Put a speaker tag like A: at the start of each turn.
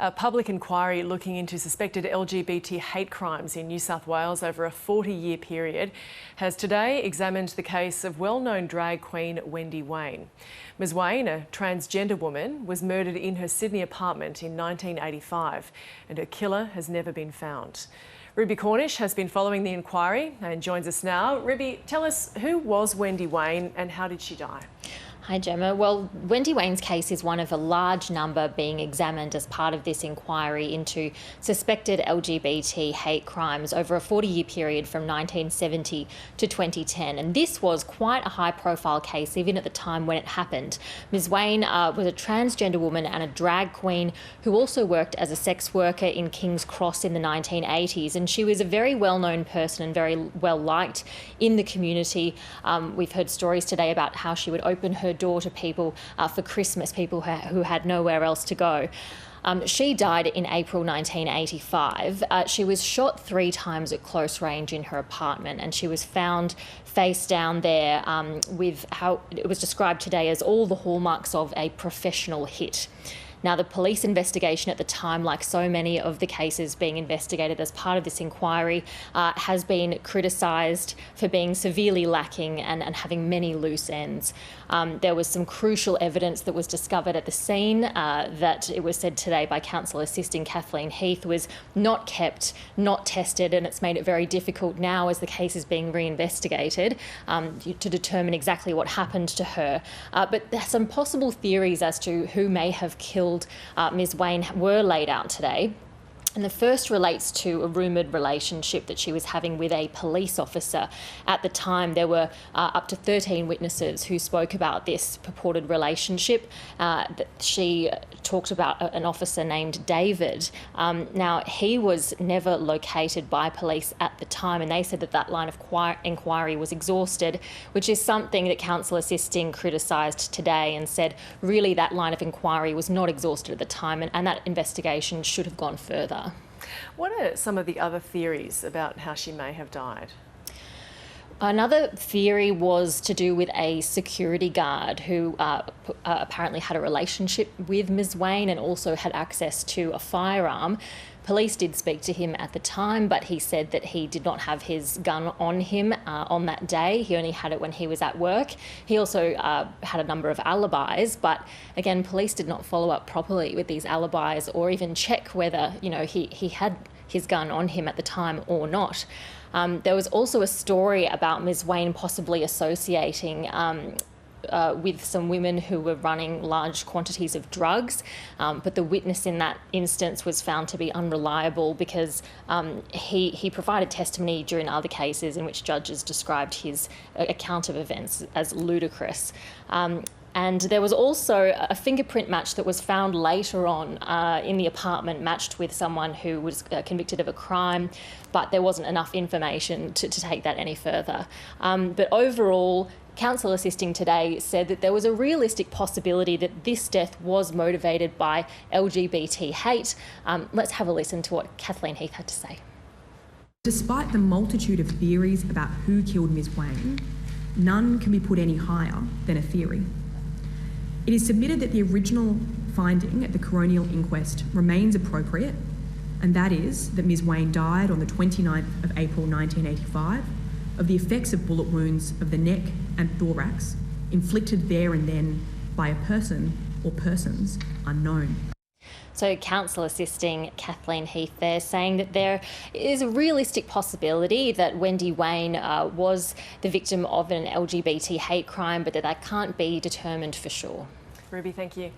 A: A public inquiry looking into suspected LGBT hate crimes in New South Wales over a 40-year period has today examined the case of well-known drag queen Wendy Waine. Ms Waine, a transgender woman, was murdered in her Sydney apartment in 1985 and her killer has never been found. Ruby Cornish has been following the inquiry and joins us now. Ruby, tell us, who was Wendy Waine and how did she die?
B: Hi Gemma. Well, Wendy Waine's case is one of a large number being examined as part of this inquiry into suspected LGBT hate crimes over a 40-year period from 1970 to 2010. And this was quite a high-profile case even at the time when it happened. Ms Waine was a transgender woman and a drag queen who also worked as a sex worker in King's Cross in the 1980s. And she was a very well-known person and very well-liked in the community. We've heard stories today about how she would open her door to people for Christmas, people who had nowhere else to go. She died in April 1985. She was shot 3 times at close range in her apartment and she was found face down there with how it was described today as all the hallmarks of a professional hit. Now, the police investigation at the time, like so many of the cases being investigated as part of this inquiry, has been criticised for being severely lacking and having many loose ends. There was some crucial evidence that was discovered at the scene that it was said today by Counsel Assisting Kathleen Heath was not kept, not tested, and it's made it very difficult now as the case is being reinvestigated to determine exactly what happened to her. But there's some possible theories as to who may have killed Ms Waine were laid out today. And the first relates to a rumoured relationship that she was having with a police officer. At the time, there were up to 13 witnesses who spoke about this purported relationship. She talked about an officer named David. Now, he was never located by police at the time, and they said that that line of inquiry was exhausted, which is something that Counsel Assisting criticised today and said really that line of inquiry was not exhausted at the time and that investigation should have gone further.
A: What are some of the other theories about how she may have died?
B: Another theory was to do with a security guard who apparently had a relationship with Ms Waine and also had access to a firearm. Police did speak to him at the time, but he said that he did not have his gun on him on that day. He only had it when he was at work. He also had a number of alibis, but again, police did not follow up properly with these alibis or even check whether, he had his gun on him at the time or not. There was also a story about Ms Waine possibly associating with some women who were running large quantities of drugs, but the witness in that instance was found to be unreliable because he provided testimony during other cases in which judges described his account of events as ludicrous. And there was also a fingerprint match that was found later on in the apartment, matched with someone who was convicted of a crime, but there wasn't enough information to take that any further. But overall, Counsel Assisting today said that there was a realistic possibility that this death was motivated by LGBT hate. Let's have a listen to what Kathleen Heath had to say.
C: Despite the multitude of theories about who killed Ms Waine, none can be put any higher than a theory. It is submitted that the original finding at the coronial inquest remains appropriate, and that is that Ms Waine died on the 29th of April 1985 of the effects of bullet wounds of the neck and thorax inflicted there and then by a person or persons unknown.
B: So Counsel Assisting Kathleen Heath there saying that there is a realistic possibility that Wendy Waine was the victim of an LGBT hate crime, but that can't be determined for sure.
A: Ruby, thank you.